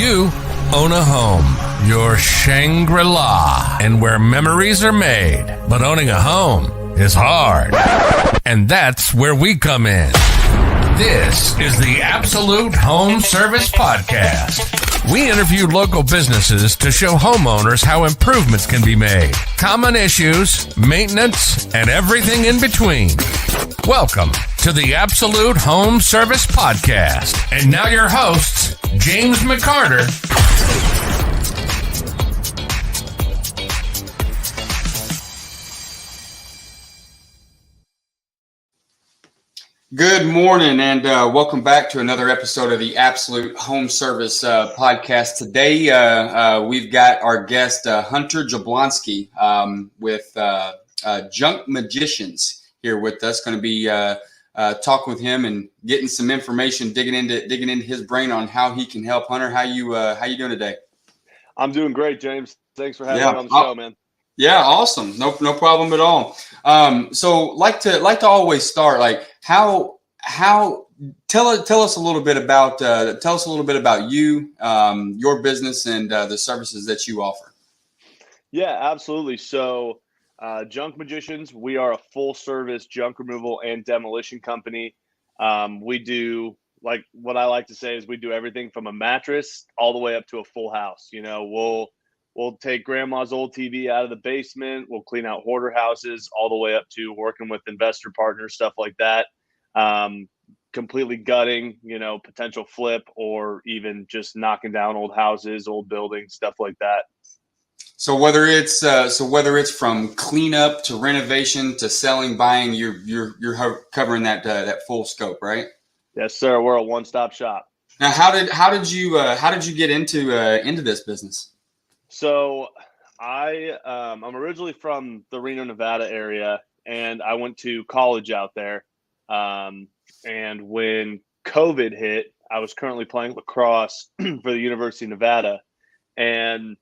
You own a home, your Shangri-La, and where memories are made. But owning a home is hard. And that's where we come in. This is the Absolute Home Service Podcast. We interview local businesses to show homeowners how improvements can be made, common issues, maintenance, and everything in between. Welcome to the Absolute Home Service Podcast. And now your hosts, James McCarter Good morning and welcome back to another episode of the Absolute Home Service Podcast. Today we've got our guest Hunter Jablonski with Junk Magicians here with us. Going to be talking with him and getting some information, digging into his brain on how he can help. Hunter, how you doing today? I'm doing great, James. Thanks for having me on the show, man. Yeah, awesome. No problem at all. So like to always start, like how tell us a little bit about you, your business, and the services that you offer. Yeah, absolutely. So Junk Magicians, we are a full service junk removal and demolition company. We do, like, what I like to say is we do everything from a mattress all the way up to a full house. You know, We'll take grandma's old TV out of the basement. We'll clean out hoarder houses all the way up to working with investor partners, stuff like that. Completely gutting, potential flip, or even just knocking down old houses, old buildings, stuff like that. So whether it's from cleanup to renovation to selling, buying, you're covering that full scope, right? Yes, sir. We're a one-stop shop. Now, how did you get into this business? So I'm originally from the Reno, Nevada area, and I went to college out there. And when COVID hit, I was currently playing lacrosse for the University of Nevada. And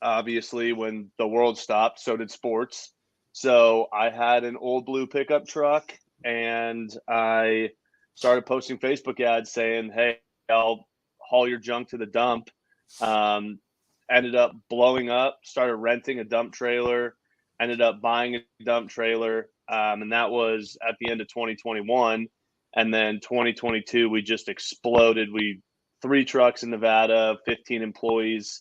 obviously when the world stopped, so did sports. So I had an old blue pickup truck, and I started posting Facebook ads saying, hey, I'll haul your junk to the dump. Ended up blowing up, started renting a dump trailer, ended up buying a dump trailer. And that was at the end of 2021. And then 2022, we just exploded. 3 trucks in Nevada, 15 employees.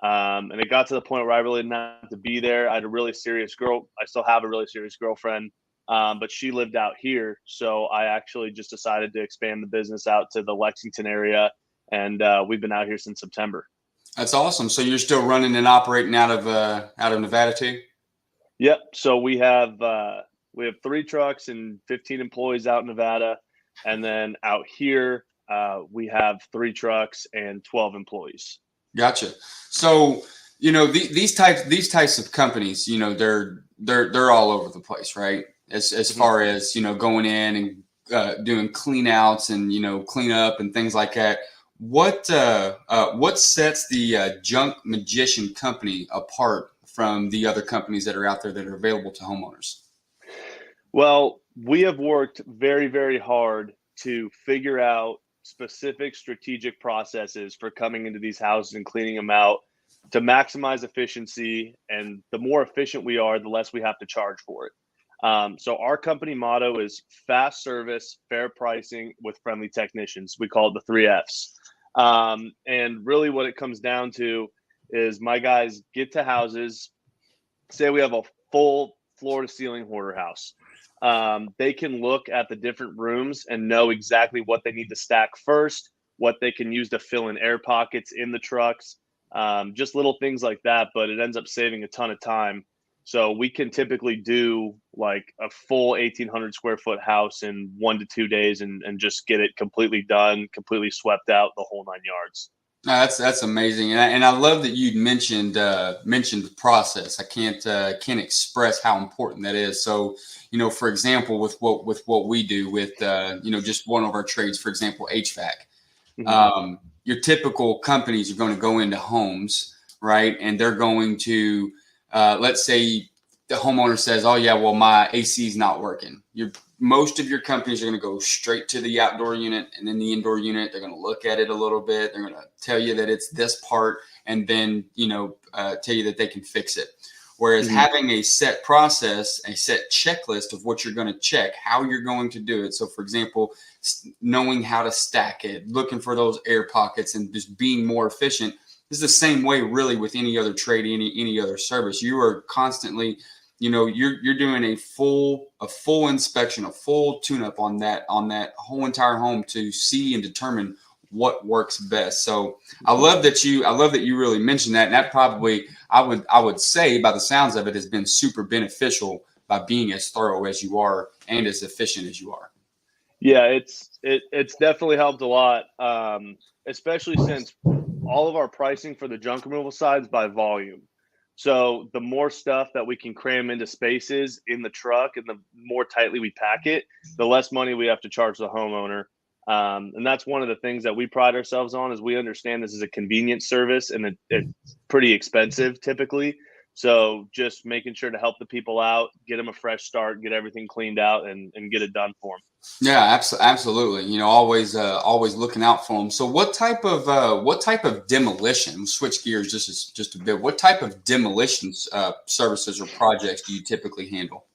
And it got to the point where I really didn't have to be there. I had a really serious I still have a really serious girlfriend, but she lived out here. So I actually just decided to expand the business out to the Lexington area. And we've been out here since September. That's awesome. So you're still running and operating out of Nevada too? Yep. So we have 3 trucks and 15 employees out in Nevada, and then out here we have 3 trucks and 12 employees. Gotcha. So these types of companies, they're all over the place, right? As far as going in and doing clean outs and clean up and things like that. What sets the Junk Magician company apart from the other companies that are out there that are available to homeowners? Well, we have worked very, very hard to figure out specific strategic processes for coming into these houses and cleaning them out to maximize efficiency. And the more efficient we are, the less we have to charge for it. So our company motto is fast service, fair pricing with friendly technicians. We call it the 3 Fs. And really what it comes down to is my guys get to houses. Say we have a full floor to ceiling hoarder house. They can look at the different rooms and know exactly what they need to stack first, what they can use to fill in air pockets in the trucks, just little things like that. But it ends up saving a ton of time. So we can typically do like a full 1,800 square foot house in 1 to 2 days and just get it completely done, completely swept out, the whole 9 yards. No, that's amazing, and I love that you mentioned the process. I can't express how important that is. So, for example, with what we do with just one of our trades, for example, HVAC. Mm-hmm. Your typical companies are going to go into homes, right, and they're going to let's say the homeowner says, "Oh yeah, well my AC is not working." You're most of your companies are going to go straight to the outdoor unit, and then the indoor unit, they're going to look at it a little bit. They're going to tell you that it's this part, and then, tell you that they can fix it. Whereas having a set process, a set checklist of what you're going to check, how you're going to do it. So, for example, knowing how to stack it, looking for those air pockets, and just being more efficient. This is the same way, really, with any other trade, any other service. You are constantly, you're doing a full inspection, a full tune-up on that whole entire home to see and determine what works best. So I love that you really mentioned that. And that probably, I would say, by the sounds of it, has been super beneficial by being as thorough as you are and as efficient as you are. Yeah, it's definitely helped a lot, especially since all of our pricing for the junk removal side is by volume. So the more stuff that we can cram into spaces in the truck and the more tightly we pack it, the less money we have to charge the homeowner. And that's one of the things that we pride ourselves on, is we understand this is a convenience service, and it's pretty expensive typically. So just making sure to help the people out, get them a fresh start, get everything cleaned out, and get it done for them. Yeah, absolutely. Always looking out for them. So what type of demolition? We'll switch gears just a bit. What type of demolitions services or projects do you typically handle?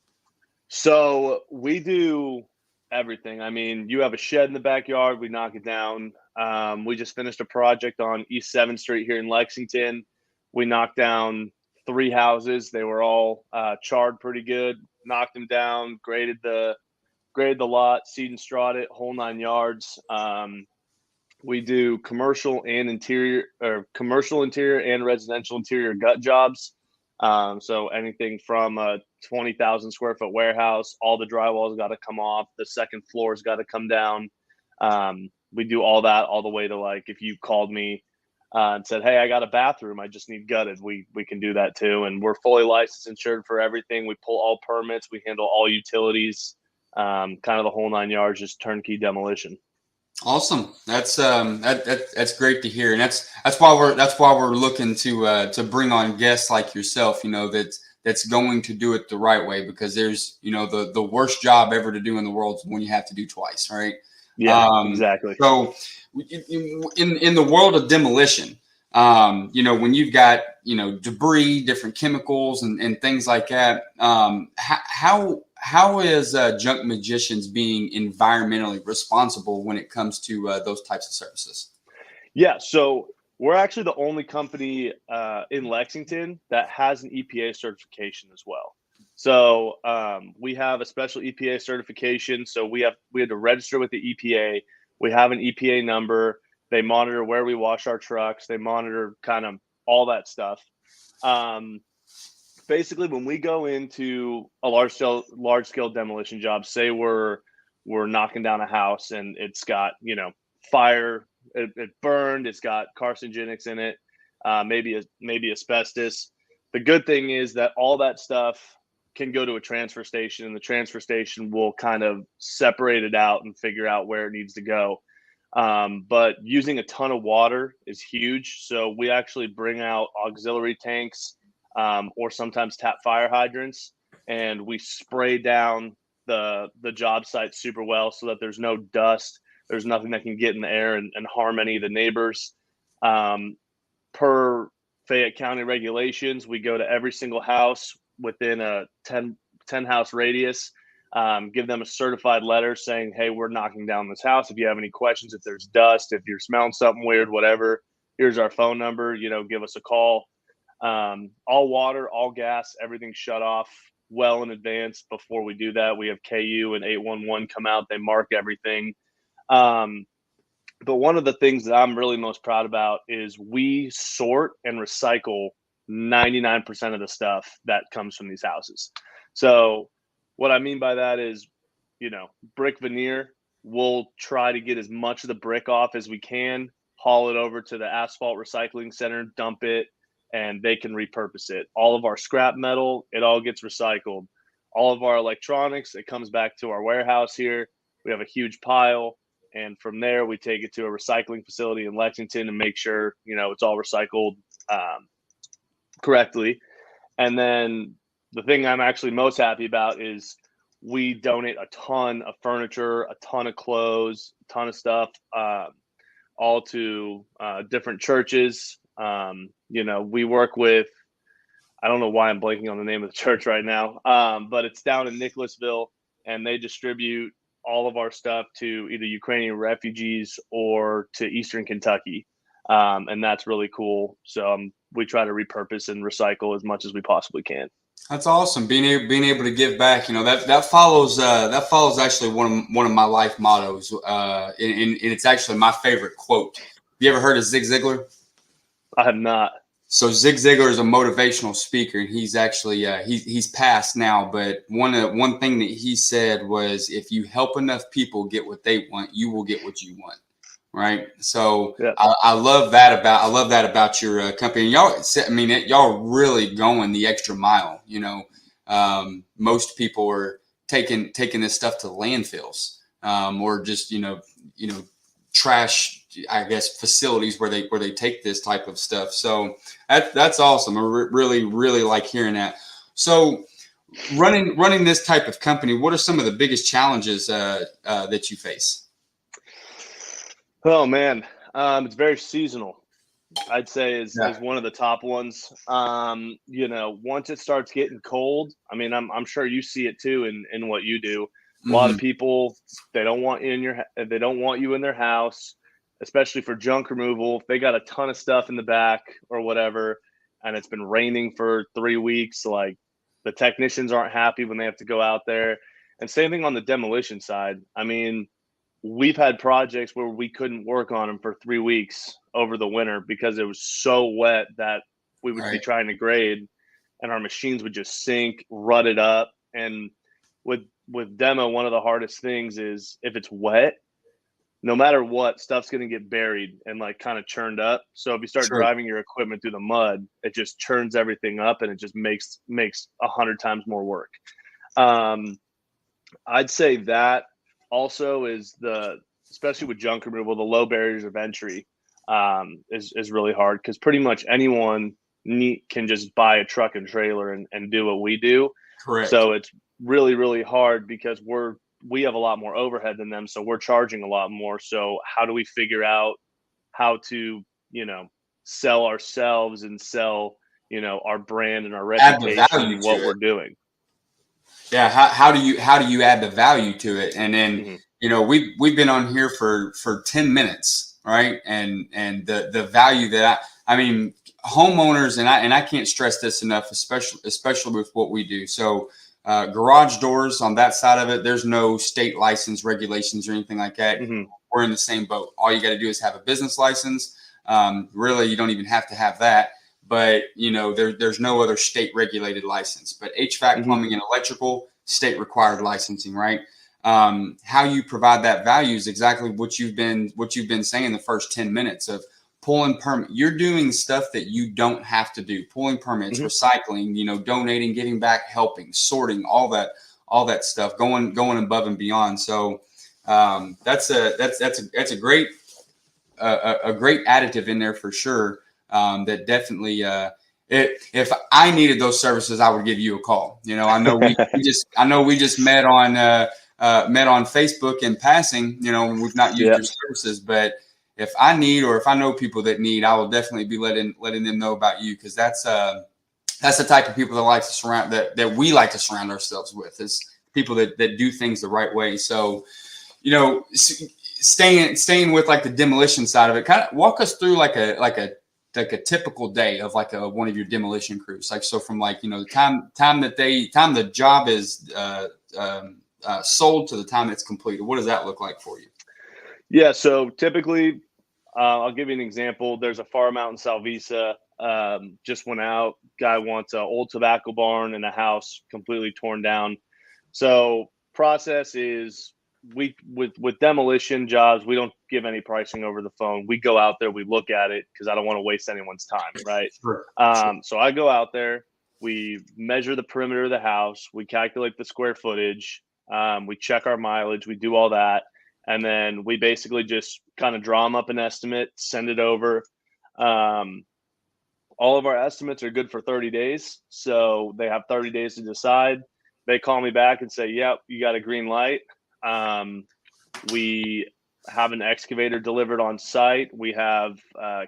So we do everything. I mean, you have a shed in the backyard, we knock it down. We just finished a project on East 7th Street here in Lexington. We knocked down 3 houses. They were all charred pretty good. Knocked them down, graded the lot, seed and strawed it, whole 9 yards. We do commercial interior and residential interior gut jobs. So anything from a 20,000 square foot warehouse, all the drywall's got to come off, the second floor's got to come down. We do all that all the way to, like, if you called me and said, "Hey, I got a bathroom, I just need gutted," we can do that too. And we're fully licensed, insured for everything. We pull all permits, we handle all utilities, kind of the whole 9 yards, just turnkey demolition. Awesome. That's that's great to hear, and that's why we're looking to bring on guests like yourself. That's going to do it the right way, because there's the worst job ever to do in the world is when you have to do twice, right? Yeah, exactly. So in the world of demolition, when you've got debris, different chemicals, and things like that, how is Junk Magicians being environmentally responsible when it comes to those types of services? Yeah, so we're actually the only company in Lexington that has an EPA certification as well. So we have a special EPA certification. So we had to register with the EPA. We have an EPA number. They monitor where we wash our trucks. They monitor kind of all that stuff. Basically, when we go into a large scale demolition job, say we're knocking down a house and it's got fire, it burned, it's got carcinogenics in it, maybe asbestos. The good thing is that all that stuff can go to a transfer station, and the transfer station will kind of separate it out and figure out where it needs to go. But using a ton of water is huge. So we actually bring out auxiliary tanks, or sometimes tap fire hydrants, and we spray down the job site super well so that there's no dust, there's nothing that can get in the air and harm any of the neighbors. Per Fayette County regulations, we go to every single house within a 10 house radius, give them a certified letter saying, "Hey, we're knocking down this house. If you have any questions, if there's dust, if you're smelling something weird, whatever, here's our phone number, give us a call." All water, all gas, everything shut off well in advance before we do that. We have KU and 811 come out, they mark everything. But one of the things that I'm really most proud about is we sort and recycle 99% of the stuff that comes from these houses. So what I mean by that is, brick veneer, we'll try to get as much of the brick off as we can, haul it over to the asphalt recycling center, dump it, and they can repurpose it. All of our scrap metal, it all gets recycled. All of our electronics, it comes back to our warehouse here. We have a huge pile. And from there, we take it to a recycling facility in Lexington and make sure, it's all recycled correctly. And then the thing I'm actually most happy about is we donate a ton of furniture, a ton of clothes, a ton of stuff, all to different churches. We work with, I don't know why I'm blanking on the name of the church right now, but it's down in Nicholasville, and they distribute all of our stuff to either Ukrainian refugees or to Eastern Kentucky. And that's really cool. So we try to repurpose and recycle as much as we possibly can. That's awesome. Being able to give back, that follows actually one of my life mottos. And it's actually my favorite quote. You ever heard of Zig Ziglar? I have not. So Zig Ziglar is a motivational speaker, and he's actually he's passed now. But one thing that he said was, if you help enough people get what they want, you will get what you want. Right. So Yeah. I love that about your company. Y'all, I mean, y'all really going the extra mile. Most people are taking this stuff to landfills, or just trash, I guess, facilities where they take this type of stuff. So that's awesome. I really like hearing that. So running this type of company, what are some of the biggest challenges that you face? Oh man, it's very seasonal. I'd say is one of the top ones. Once it starts getting cold, I mean, I'm sure you see it too in what you do. A lot of people, they don't want you in their house, especially for junk removal. If they got a ton of stuff in the back or whatever, and it's been raining for 3 weeks, like the technicians aren't happy when they have to go out there. And same thing on the demolition side. I mean, we've had projects where we couldn't work on them for 3 weeks over the winter because it was so wet that we would be trying to grade and our machines would just sink, rut it up. And with demo, one of the hardest things is if it's wet, no matter what, stuff's going to get buried and like kind of churned up. So if you start driving your equipment through the mud, it just churns everything up and it just makes 100 times more work. I'd say that also is especially with junk removal, the low barriers of entry is really hard because pretty much anyone can just buy a truck and trailer and do what we do. Correct. So it's really, really hard because we have a lot more overhead than them. So we're charging a lot more. So how do we figure out how to, sell ourselves and sell, our brand and our reputation and what we're doing? Yeah. How do you add the value to it? And then, we've been on here for 10 minutes, right? And the value that I mean, homeowners, and I can't stress this enough, especially with what we do. So garage doors, on that side of it, there's no state license regulations or anything like that. We're in the same boat. All you got to do is have a business license. Really, you don't even have to have that. But, there's no other state regulated license. But HVAC, plumbing, and electrical, state required licensing, right? How you provide that value is exactly what you've been saying the first 10 minutes of pulling permit. You're doing stuff that you don't have to do. Pulling permits, recycling, donating, giving back, helping, sorting, all that stuff, going above and beyond. So that's a great additive in there for sure. That definitely if I needed those services, I would give you a call. I know we just met on Facebook in passing. We've not used your services, but if I need, or if I know people that need, I will definitely be letting them know about you, because that's the type of people that we like to surround ourselves with, is people that do things the right way. So, staying with like the demolition side of it, kind of walk us through like a typical day of like one of your demolition crews. Like, so from like, the time the job is sold to the time it's completed, what does that look like for you? Yeah. So typically, I'll give you an example. There's a farm out in Salvisa. Just went out. Guy wants an old tobacco barn and a house completely torn down. So process is, with demolition jobs, we don't give any pricing over the phone. We go out there, we look at it, because I don't want to waste anyone's time, right? Sure. So I go out there, we measure the perimeter of the house, we calculate the square footage, we check our mileage, we do all that. And then we basically just kind of draw them up an estimate, send it over. All of our estimates are good for 30 days. So they have 30 days to decide. they call me back and say, yep, you got a green light. We have an excavator delivered on site. We have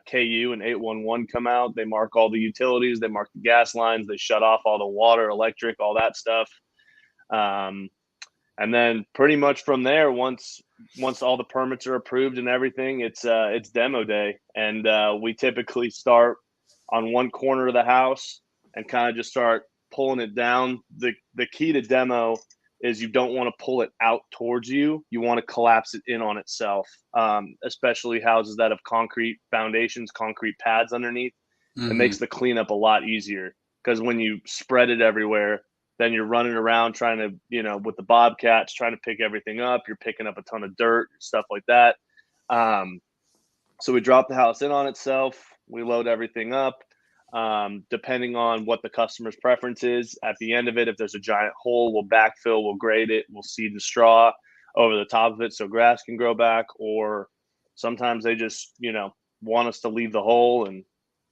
KU and 811 come out. They mark all the utilities. They mark the gas lines. They shut off all the water, electric, all that stuff. And then pretty much from there, once all the permits are approved and everything, it's demo day. And we typically start on one corner of the house and kind of just start pulling it down. The key to demo is you don't want to pull it out towards you. You want to collapse it in on itself, especially houses that have concrete foundations, concrete pads underneath. It makes the cleanup a lot easier, because when you spread it everywhere, then you're running around trying to, with the bobcats, trying to pick everything up. You're picking up a ton of dirt, stuff like that. So we drop the house in on itself. We load everything up. Depending on what the customer's preference is. At the end of it, if there's a giant hole, we'll backfill, we'll grade it, we'll seed the straw over the top of it so grass can grow back. Or sometimes they just, want us to leave the hole, and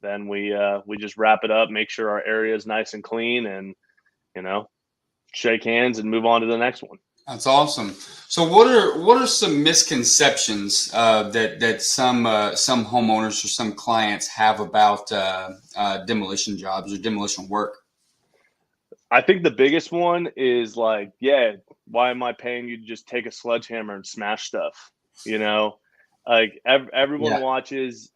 then we just wrap it up, make sure our area is nice and clean, and shake hands and move on to the next one. That's awesome. So what are some misconceptions that some homeowners or some clients have about demolition jobs or demolition work? I think the biggest one is like, why am I paying you to just take a sledgehammer and smash stuff? Like everyone watches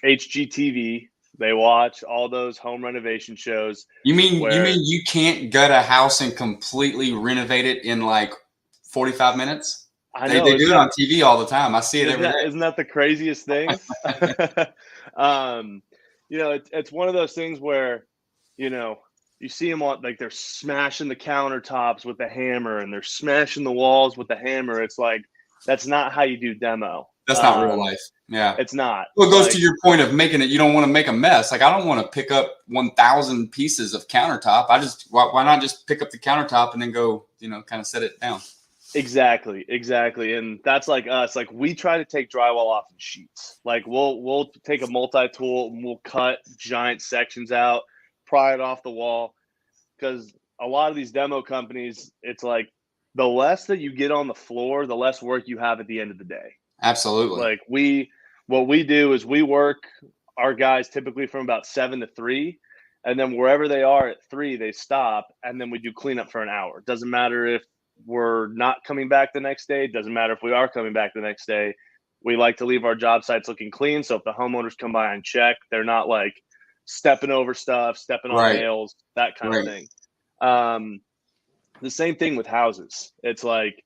HGTV. They watch all those home renovation shows. You mean you can't gut a house and completely renovate it in like 45 minutes? I know. They do it on TV all the time. I see it every day. Isn't that the craziest thing? It's one of those things where, you see them on, like, they're smashing the countertops with the hammer and they're smashing the walls with the hammer. It's like, that's not how you do demo. That's not real life. Yeah. It's not. Well, it goes to your point of making it, you don't want to make a mess. Like, I don't want to pick up 1,000 pieces of countertop. Why not just pick up the countertop and then go, kind of set it down? Exactly. And that's like us. Like, we try to take drywall off in sheets. Like, we'll take a multi-tool and we'll cut giant sections out, pry it off the wall. Because a lot of these demo companies, it's like, the less that you get on the floor, the less work you have at the end of the day. Absolutely. Like, what we do is we work our guys typically from about 7 to 3, and then wherever they are at 3, they stop, and then we do cleanup for an hour. Doesn't matter if we're not coming back the next day. Doesn't matter if we are coming back the next day. We like to leave our job sites looking clean. So if the homeowners come by and check, they're not like stepping over stuff, stepping on nails, that kind of thing. The same thing with houses. It's like,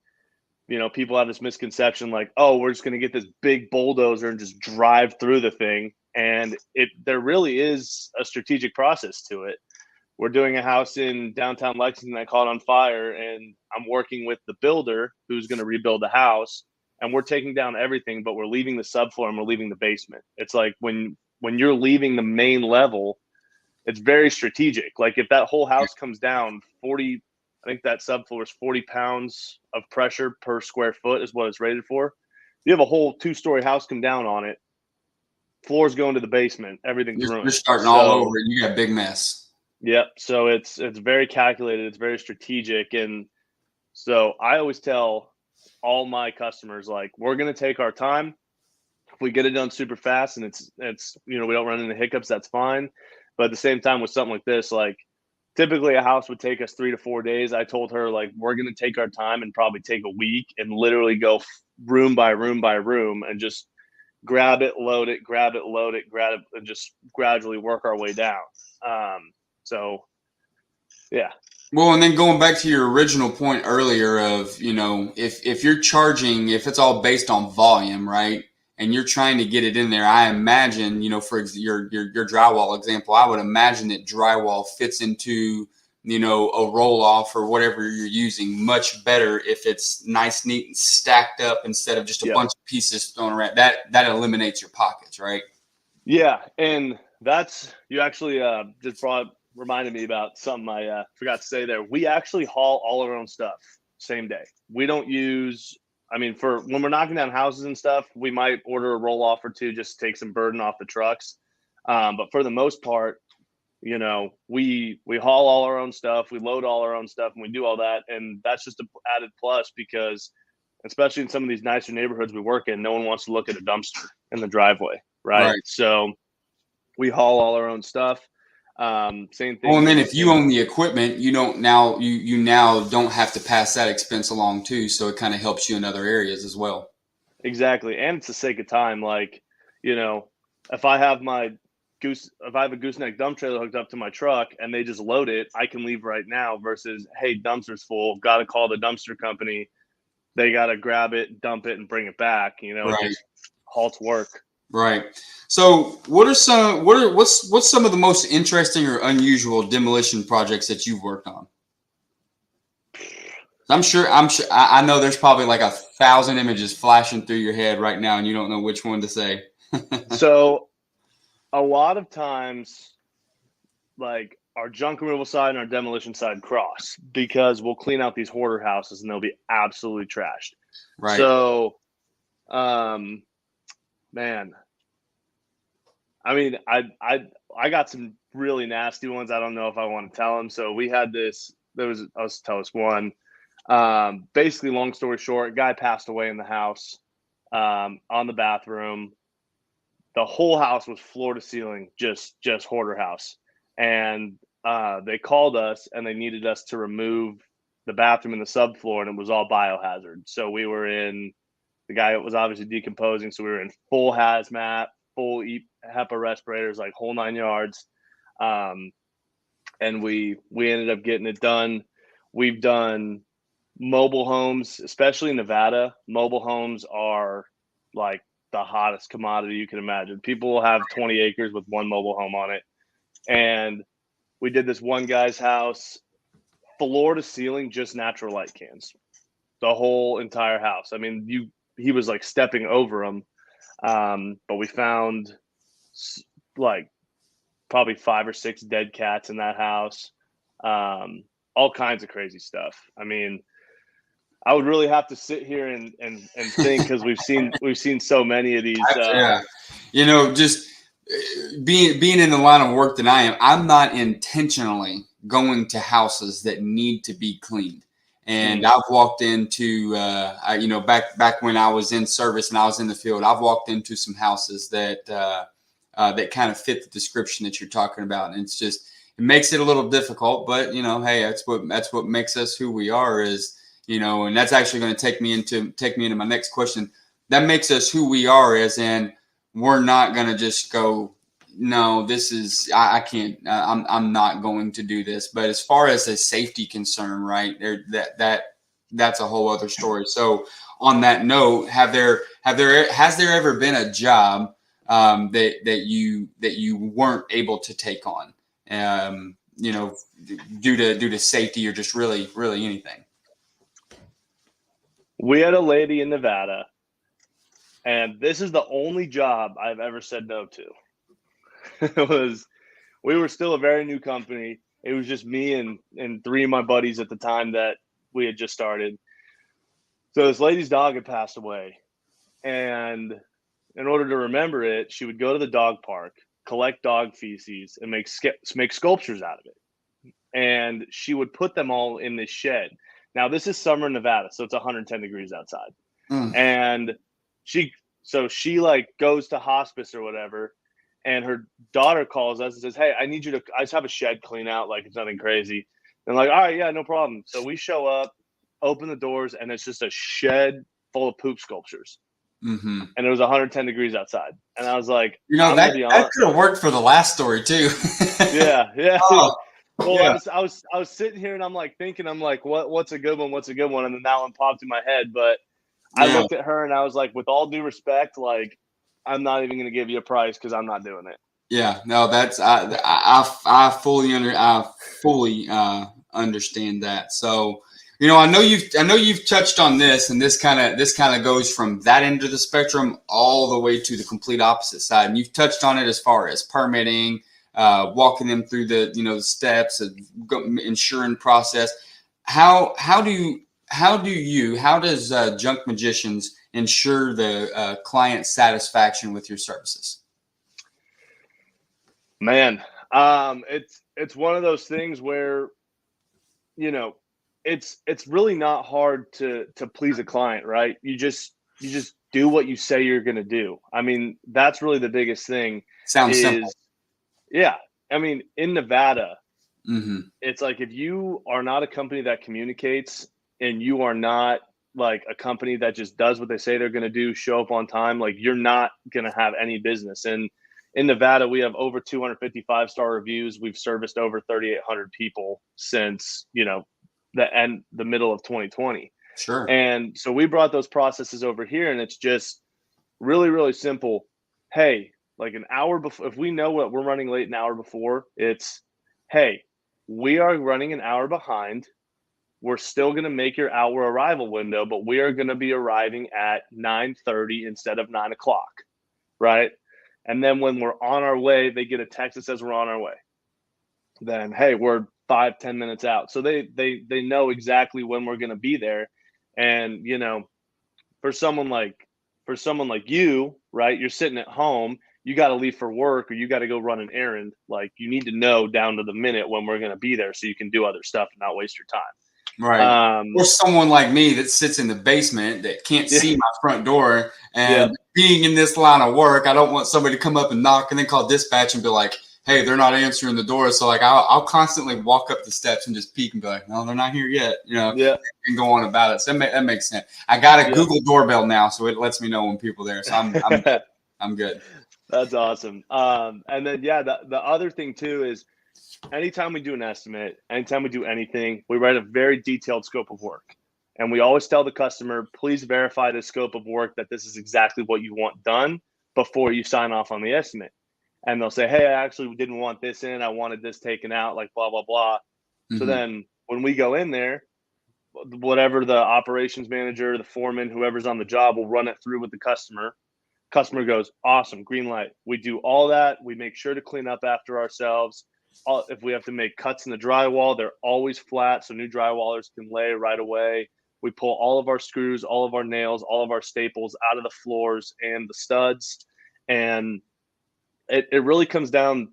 people have this misconception like, oh, we're just going to get this big bulldozer and just drive through the thing. And there really is a strategic process to it. We're doing a house in downtown Lexington that caught on fire, and I'm working with the builder who's going to rebuild the house, and we're taking down everything, but we're leaving the subfloor and we're leaving the basement. It's like when you're leaving the main level, it's very strategic. Like, if that whole house comes down, I think that subfloor is 40 pounds of pressure per square foot is what it's rated for. You have a whole 2-story house come down on it. Floors going to the basement. Everything's ruined. You're starting all over, and you got a big mess. Yep. So it's very calculated. It's very strategic. And so I always tell all my customers, like, we're going to take our time. If we get it done super fast and it's we don't run into hiccups, that's fine. But at the same time, with something like this, like, typically a house would take us 3 to 4 days. I told her, like, we're going to take our time and probably take a week and literally go room by room by room and just grab it, load it, grab it, load it, grab it, and just gradually work our way down. So, yeah. Well, and then going back to your original point earlier of, if you're charging, if it's all based on volume, right, and you're trying to get it in there, I imagine, for your drywall example, I would imagine that drywall fits into, a roll off or whatever you're using much better if it's nice, neat, and stacked up instead of just a bunch of pieces thrown around. That eliminates your pockets, right? Yeah, and you actually just reminded me about something I forgot to say there. We actually haul all our own stuff same day. We don't use. For when we're knocking down houses and stuff, we might order a roll off or two just to take some burden off the trucks. But for the most part, we haul all our own stuff, we load all our own stuff, and we do all that. And that's just an added plus because, especially in some of these nicer neighborhoods we work in, no one wants to look at a dumpster in the driveway, right? So we haul all our own stuff. Same thing. Well, and then if you own the equipment, you don't now you now don't have to pass that expense along too. So it kind of helps you in other areas as well. Exactly, and it's the sake of time. Like, if I have a gooseneck dump trailer hooked up to my truck and they just load it, I can leave right now. Versus, hey, dumpster's full, got to call the dumpster company. They got to grab it, dump it, and bring it back. It just halts work. Right. So, what's some of the most interesting or unusual demolition projects that you've worked on? I'm sure. I know there's probably like 1,000 images flashing through your head right now, and you don't know which one to say. So, a lot of times, like our junk removal side and our demolition side cross because we'll clean out these hoarder houses and they'll be absolutely trashed. Right. So, man, I mean, I got some really nasty ones. I don't know if I want to tell them. So we had this. I'll tell us one. Basically, long story short, guy passed away in the house, on the bathroom. The whole house was floor to ceiling, just hoarder house. And they called us and they needed us to remove the bathroom and the subfloor, and it was all biohazard. So we were in. The guy was obviously decomposing, so we were in full hazmat, full HEPA respirators, like whole 9 yards. And we ended up getting it done. We've done mobile homes, especially in Nevada. Mobile homes are like the hottest commodity you can imagine. People will have 20 acres with one mobile home on it. And we did this one guy's house, floor to ceiling, just natural light cans. The whole entire house. I mean, he was like stepping over them. But we found like probably 5 or 6 dead cats in that house. All kinds of crazy stuff. I mean, I would really have to sit here and think because we've seen so many of these. Yeah, just being in the line of work that I am, I'm not intentionally going to houses that need to be cleaned. And I've walked into, back when I was in service and I was in the field, I've walked into some houses that that kind of fit the description that you're talking about. And it makes it a little difficult, but hey, that's what makes us who we are is, and that's actually going to take me into my next question. That makes us who we are, as in we're not going to just go, no, this is, I can't, I'm not going to do this. But as far as a safety concern, right, that's a whole other story. So on that note, has there ever been a job that you weren't able to take on, due to safety or just really anything? We had a lady in Nevada, and this is the only job I've ever said no to. We were still a very new company. It was just me and 3 of my buddies at the time that we had just started. So this lady's dog had passed away, and in order to remember it, she would go to the dog park, collect dog feces, and make sculptures out of it. And she would put them all in this shed. Now this is summer in Nevada, so it's 110 degrees outside. And she like goes to hospice or whatever. And her daughter calls us and says, hey, I just have a shed clean out. Like, it's nothing crazy. And like, all right, yeah, no problem. So we show up, open the doors, and it's just a shed full of poop sculptures. Mm-hmm. And it was 110 degrees outside. And I was like, that could have worked for the last story too. Yeah. Oh, well, yeah. I was sitting here and I'm like thinking, what's a good one? What's a good one? And then that one popped in my head. But I looked at her and I was like, with all due respect, like, I'm not even going to give you a price because I'm not doing it. Yeah, no, that's I fully understand that. So, I know you've touched on this, and this kind of goes from that end of the spectrum all the way to the complete opposite side. And you've touched on it as far as permitting, walking them through the the steps of insuring process. How does Junk Magicians ensure the client satisfaction with your services? Man, It's one of those things where, it's really not hard to please a client, right? You just do what you say you're going to do. I mean, that's really the biggest thing. Sounds simple. Is Yeah. I mean, in Nevada, Mm-hmm. it's like if you are not a company that communicates and you are not like a company that just does what they say they're going to do, show up on time, like you're not going to have any business. And in Nevada, we have over 255-star reviews. We've serviced over 3,800 people since, the middle of 2020. Sure. And so we brought those processes over here, and it's just really, really simple. Hey, like an hour before, if we know what we're running late an hour before, it's, hey, we are running an hour behind. We're still going to make your hour arrival window, but we are going to be arriving at 9:30 instead of 9 o'clock, right? And then when we're on our way, they get a text that says we're on our way. Then, hey, we're 5-10 minutes out. So they know exactly when we're going to be there. And, for someone like you, right, you're sitting at home, you got to leave for work or you got to go run an errand. Like you need to know down to the minute when we're going to be there so you can do other stuff and not waste your time. Right. Or someone like me that sits in the basement that can't see my front door. And being in this line of work, I don't want somebody to come up and knock and then call dispatch and be like, hey, they're not answering the door. So like I'll constantly walk up the steps and just peek and be like, no, they're not here yet. And go on about it. So that makes sense. I got a Google doorbell now, so it lets me know when people are there. So I'm good. I'm good. That's awesome. And then the other thing too is anytime we do an estimate, anytime we do anything, we write a very detailed scope of work. And we always tell the customer, please verify the scope of work that this is exactly what you want done before you sign off on the estimate. And they'll say, hey, I actually didn't want this in. I wanted this taken out, like blah, blah, blah. Mm-hmm. So then when we go in there, whatever the operations manager, the foreman, whoever's on the job will run it through with the customer. Customer goes, awesome, green light. We do all that. We make sure to clean up after ourselves. If we have to make cuts in the drywall, they're always flat, so new drywallers can lay right away. We pull all of our screws, all of our nails, all of our staples out of the floors and the studs. And it really comes down,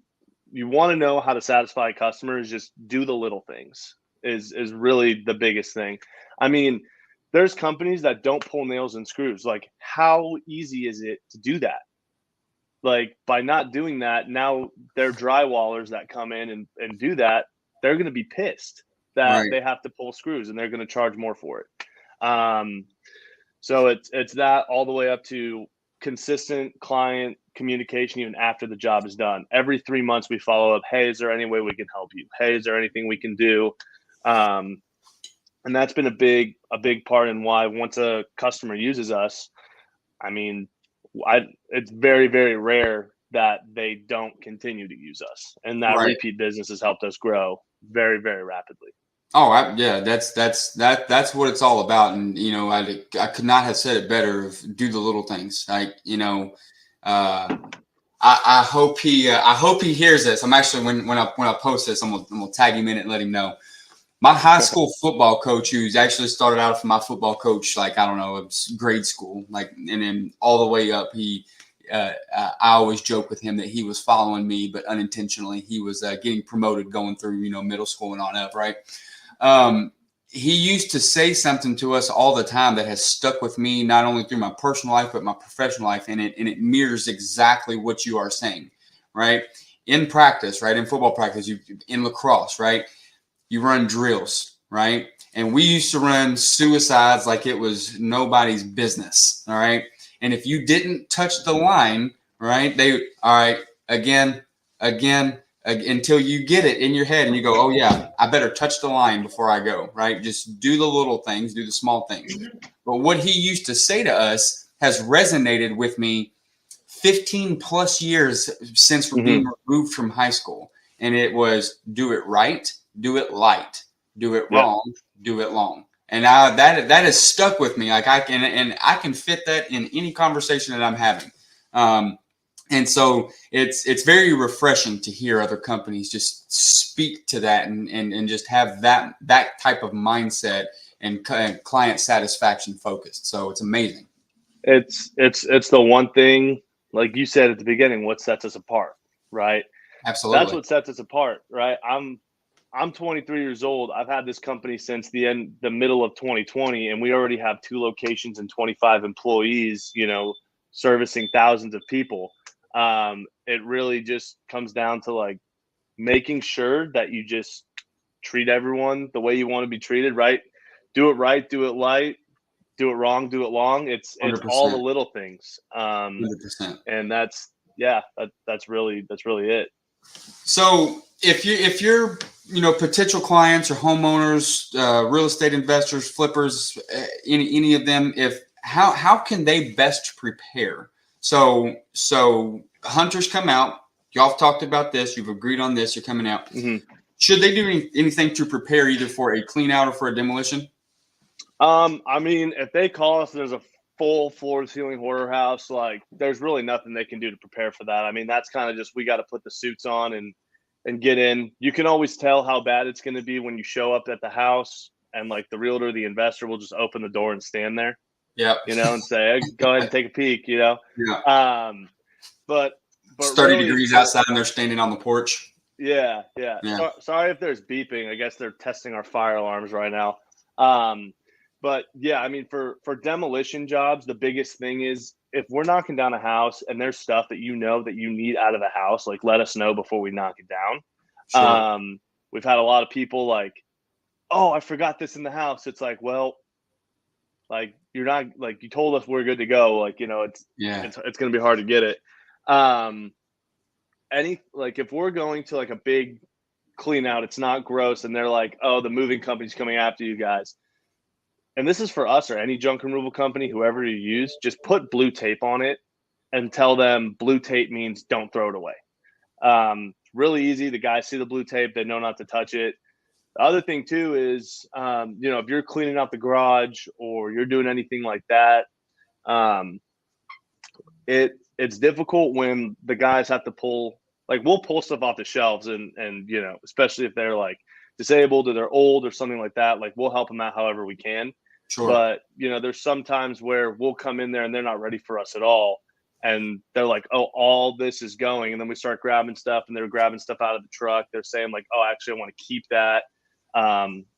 you want to know how to satisfy customers, just do the little things is really the biggest thing. I mean, there's companies that don't pull nails and screws. Like, how easy is it to do that? Like, by not doing that, now their drywallers that come in and do that, they're going to be pissed that they have to pull screws and they're going to charge more for it. So it's that all the way up to consistent client communication even after the job is done. Every 3 months we follow up. Hey, is there any way we can help you? Hey, is there anything we can do? And that's been a big part in why once a customer uses us, I mean, it's very, very rare that they don't continue to use us. And that repeat business has helped us grow very, very rapidly. Oh, that's what it's all about. And, I could not have said it better. Do the little things. Like, I hope he hears this. I'm actually, when I post this, I'm gonna tag him in it and let him know. My high school football coach, who's actually started out from my football coach, like, I don't know, it was grade school, like, and then all the way up, I always joke with him that he was following me, but unintentionally he was getting promoted going through, middle school and on up. Right. He used to say something to us all the time that has stuck with me, not only through my personal life, but my professional life. And it mirrors exactly what you are saying, right? In practice, right? In football practice, in lacrosse, right? You run drills, right? And we used to run suicides like it was nobody's business, all right? And if you didn't touch the line, right, again, until you get it in your head and you go, oh, yeah, I better touch the line before I go, right? Just do the little things, do the small things. But what he used to say to us has resonated with me 15 plus years since we're being removed from high school. And it was do it right, do it light, do it wrong, do it long. And now that has stuck with me. Like I can fit that in any conversation that I'm having. And so it's very refreshing to hear other companies just speak to that and just have that type of mindset and client satisfaction focused. So it's amazing. It's the one thing, like you said at the beginning, what sets us apart, right? Absolutely. That's what sets us apart, right? I'm 23 years old. I've had this company since the middle of 2020, and we already have 2 locations and 25 employees, servicing thousands of people. It really just comes down to like making sure that you just treat everyone the way you want to be treated, right? Do it right, do it light, do it wrong, do it long. It's 100%. all the little things. 100%. And that's really it. So if you're potential clients or homeowners, real estate investors, flippers, any of them, how can they best prepare? So hunters come out. Y'all have talked about this. You've agreed on this. You're coming out. Mm-hmm. Should they do anything to prepare either for a clean out or for a demolition? I mean, if they call us, there's a full floor to ceiling horror house. Like, there's really nothing they can do to prepare for that. I mean, that's kind of just, we got to put the suits on and get in. You can always tell how bad it's going to be when you show up at the house, and like the realtor, the investor will just open the door and stand there. Yeah. And say, hey, go ahead and take a peek. Yeah. But it's 30 really, degrees outside and they're standing on the porch. Yeah. Sorry if there's beeping. I guess they're testing our fire alarms right now. But yeah, I mean, for demolition jobs, the biggest thing is if we're knocking down a house and there's stuff that that you need out of the house, like let us know before we knock it down. Sure. We've had a lot of people like, oh, I forgot this in the house. It's like, well, like you're not, like, you told us we're good to go. Like, it's going to be hard to get it. If we're going to like a big clean out, it's not gross, and they're like, oh, the moving company's coming after you guys. And this is for us or any junk removal company, whoever you use, just put blue tape on it and tell them blue tape means don't throw it away. Really easy. The guys see the blue tape, they know not to touch it. The other thing too is, if you're cleaning out the garage or you're doing anything like that, it's difficult when the guys have to pull, like, we'll pull stuff off the shelves and especially if they're like disabled or they're old or something like that, like we'll help them out however we can. Sure. But there's some times where we'll come in there and they're not ready for us at all. And they're like, oh, all this is going. And then we start grabbing stuff and they're grabbing stuff out of the truck. They're saying like, oh, actually, I want to keep that.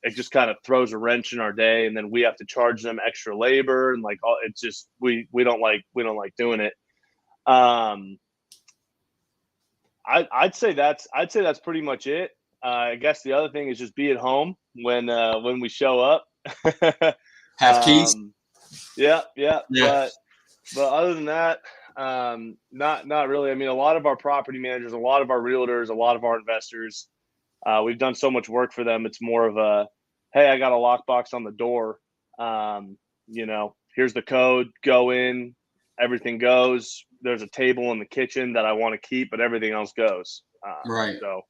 It just kind of throws a wrench in our day. And then we have to charge them extra labor. And like, it's just, we don't like doing it. I'd say that's pretty much it. I guess the other thing is just be at home when we show up. Have keys. Yeah. But other than that, not really. I mean, a lot of our property managers, a lot of our realtors, a lot of our investors, we've done so much work for them. It's more of a, hey, I got a lockbox on the door. Here's the code. Go in. Everything goes. There's a table in the kitchen that I want to keep, but everything else goes. Right. So,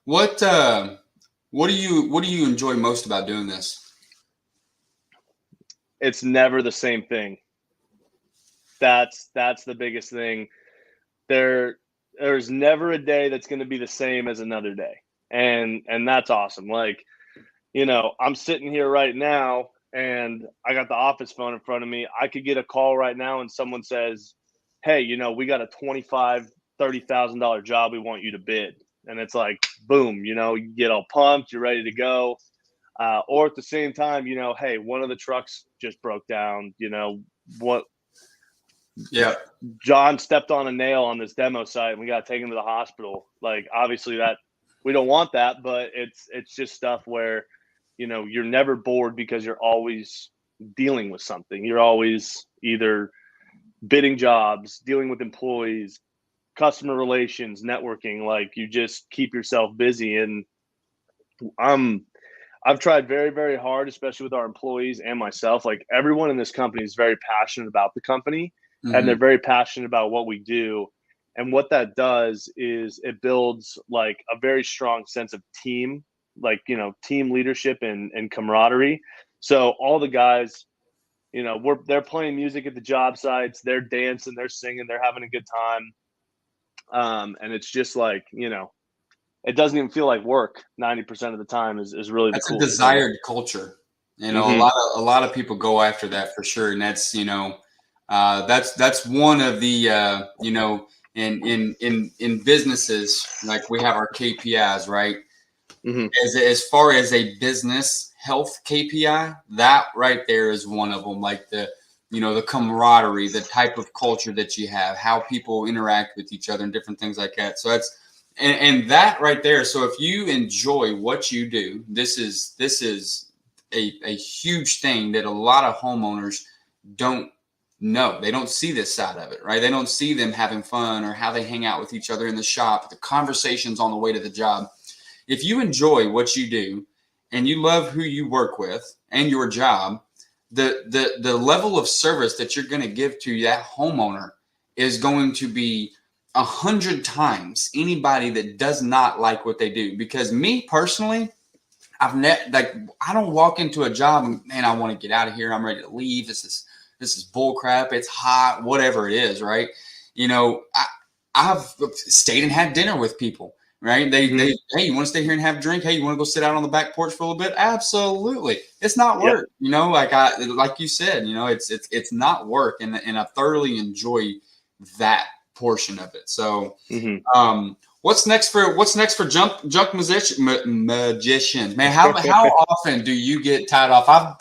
what do you enjoy most about doing this? it's never the same thing. That's the biggest thing. There's never a day that's going to be the same as another day. And that's awesome. Like, I'm sitting here right now and I got the office phone in front of me. I could get a call right now and someone says, hey, we got a $25,000, $30,000 job we want you to bid. And it's like, boom, you get all pumped, you're ready to go. Or at the same time, hey, one of the trucks just broke down, what? Yeah. John stepped on a nail on this demo site and we got to take him to the hospital. Like, obviously that we don't want that, but it's just stuff where, you're never bored because you're always dealing with something. You're always either bidding jobs, dealing with employees, customer relations, networking. Like, you just keep yourself busy. And I've tried very, very hard, especially with our employees and myself. Like, everyone in this company is very passionate about the company. Mm-hmm. And they're very passionate about what we do. And what that does is it builds like a very strong sense of team, like, team leadership and camaraderie. So all the guys, they're playing music at the job sites, they're dancing, they're singing, they're having a good time. And it's just like, it doesn't even feel like work 90% of the time is really that's the cool a desired culture. Mm-hmm. A lot of people go after that for sure. And that's, that's one of the, And in businesses, like we have our KPIs, right? Mm-hmm. As far as a business health KPI, that right there is one of them. Like the camaraderie, the type of culture that you have, how people interact with each other, and different things like that. So that's and that right there. So if you enjoy what you do, this is a huge thing that a lot of homeowners don't know. They don't see this side of it, right? They don't see them having fun or how they hang out with each other in the shop, the conversations on the way to the job. If you enjoy what you do and you love who you work with and your job, the level of service that you're going to give to that homeowner is going to be 100 times anybody that does not like what they do. Because me personally, I don't walk into a job and, man, I want to get out of here. I'm ready to leave. This is bull crap. It's hot, whatever it is, right? I've stayed and had dinner with people, right? They hey, you want to stay here and have a drink? Hey, you want to go sit out on the back porch for a little bit? Absolutely. It's not work, like you said, it's not work, and I thoroughly enjoy that portion of it. So, what's next for junk magicians? Man, how often do you get tied off?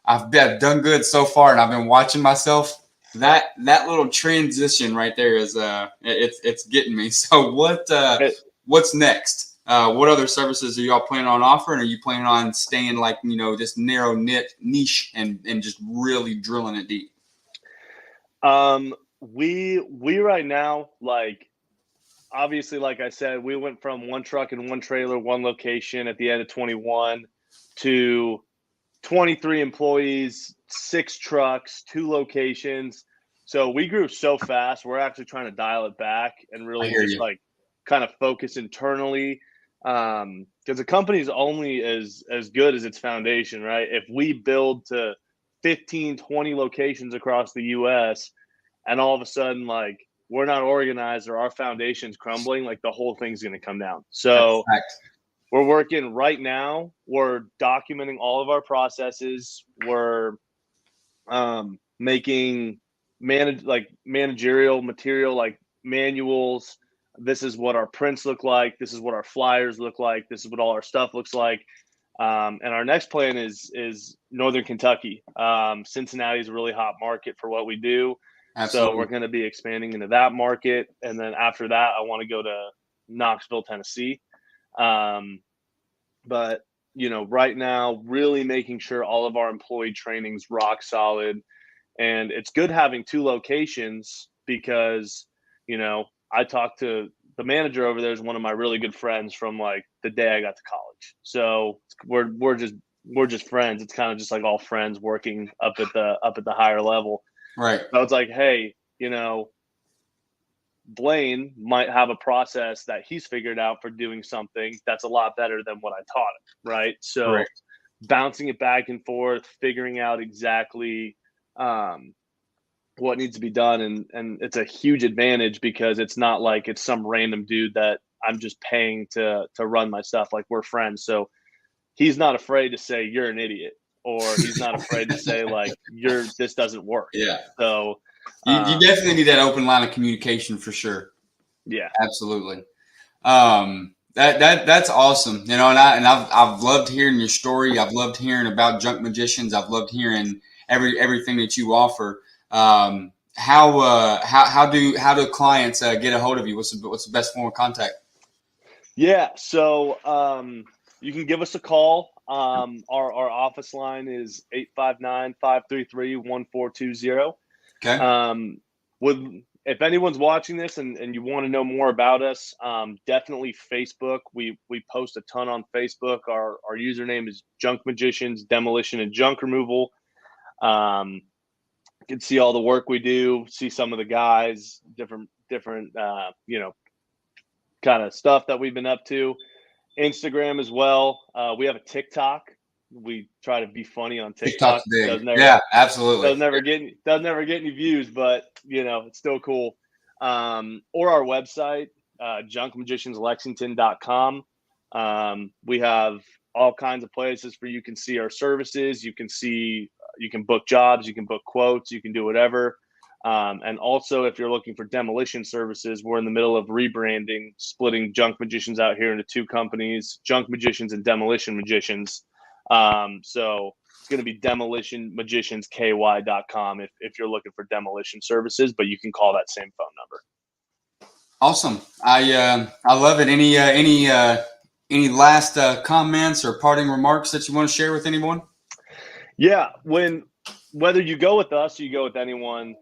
I've done good so far, and I've been watching myself. That little transition right there is it's getting me. So what's next? What other services are y'all planning on offering? Or are you planning on staying like this narrow niche and just really drilling it deep? We right now, like, obviously, like I said, we went from one truck and one trailer, one location at the end of 21 to 23 employees, 6 trucks, 2 locations. So we grew so fast. We're actually trying to dial it back and really just like kind of focus internally. Because the company is only as good as its foundation, right? If we build to 15, 20 locations across the US and all of a sudden, like, we're not organized or our foundation's crumbling, like, the whole thing's going to come down. So we're working right now. We're documenting all of our processes. We're making managerial material, like manuals. This is what our prints look like. This is what our flyers look like. This is what all our stuff looks like. And our next plan is Northern Kentucky. Cincinnati is a really hot market for what we do. Absolutely. So we're going to be expanding into that market. And then after that, I want to go to Knoxville, Tennessee. But, right now, really making sure all of our employee training's rock solid. And it's good having 2 locations because, I talked to the manager over there is one of my really good friends from like the day I got to college. So we're just friends. It's kind of just like all friends working up at the higher level. Right. So it's like, hey, Blaine might have a process that he's figured out for doing something that's a lot better than what I taught him. Right. So bouncing it back and forth, figuring out exactly what needs to be done. And it's a huge advantage because it's not like it's some random dude that I'm just paying to run my stuff. Like, we're friends. So he's not afraid to say you're an idiot, or he's not afraid to say like this doesn't work. Yeah. So you definitely need that open line of communication for sure. Yeah, absolutely. That's awesome. And I've loved hearing your story. I've loved hearing about Junk Magicians. I've loved hearing everything that you offer. How do clients get a hold of you? What's the best form of contact? Yeah, so you can give us a call. Our office line is 859-533-1420. Okay. If anyone's watching this and you want to know more about us, definitely Facebook. We post a ton on Facebook. Our username is Junk Magicians, Demolition and Junk Removal. You can see all the work we do, see some of the guys, different kind of stuff that we've been up to. Instagram as well. We have a TikTok. We try to be funny on TikTok. Yeah, absolutely. Doesn't ever get any views, but it's still cool. Or our website, junkmagicianslexington.com. We have all kinds of places where you can see our services. You can book jobs, you can book quotes, you can do whatever. And also, if you're looking for demolition services, we're in the middle of rebranding, splitting Junk Magicians out here into two companies, Junk Magicians and Demolition Magicians. So it's going to be demolitionmagiciansky.com if you're looking for demolition services, but you can call that same phone number. Awesome. I love it. Any last comments or parting remarks that you want to share with anyone? Yeah, whether you go with us or you go with anyone,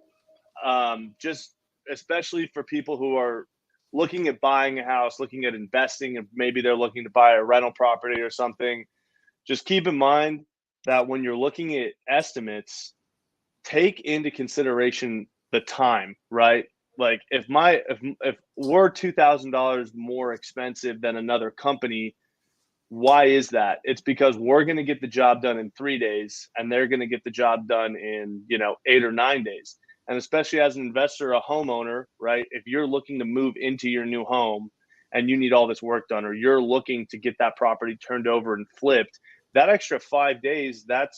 just especially for people who are looking at buying a house, looking at investing, and maybe they're looking to buy a rental property or something, just keep in mind that when you're looking at estimates, take into consideration the time, right? Like if we're $2,000 more expensive than another company, why is that? It's because we're going to get the job done in 3 days and they're going to get the job done in, 8 or 9 days. And especially as an investor, a homeowner, right? If you're looking to move into your new home and you need all this work done, or you're looking to get that property turned over and flipped, that extra 5 days, that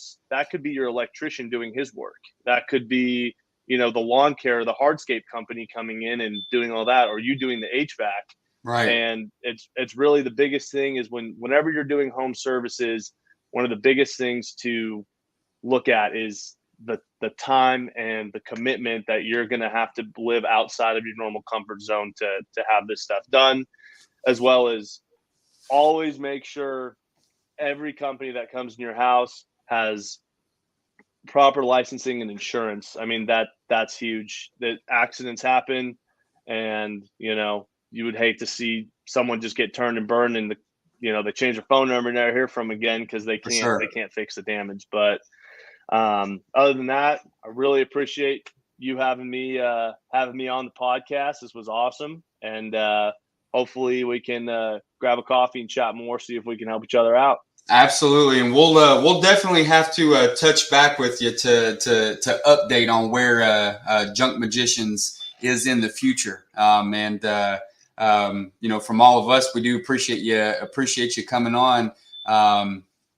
could be your electrician doing his work. That could be, the lawn care, the hardscape company coming in and doing all that, or you doing the HVAC. Right. And it's really the biggest thing is whenever you're doing home services, one of the biggest things to look at is the time and the commitment that you're going to have to live outside of your normal comfort zone to have this stuff done, as well as always make sure every company that comes in your house has proper licensing and insurance. I mean, that's huge. That accidents happen, and you would hate to see someone just get turned and burned, and they change their phone number and never hear from again because they can't fix the damage. But other than that, I really appreciate you having me on the podcast. This was awesome, and hopefully we can grab a coffee and chat more, see if we can help each other out. Absolutely, and we'll definitely have to touch back with you to update on where Junk Magicians is in the future. From all of us, we do appreciate you coming on.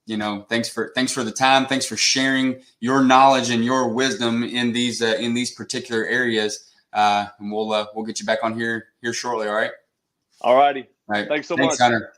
Thanks for the time. Thanks for sharing your knowledge and your wisdom in these particular areas. And we'll get you back on here shortly. All right. All righty. All right. Thanks so much, Hunter.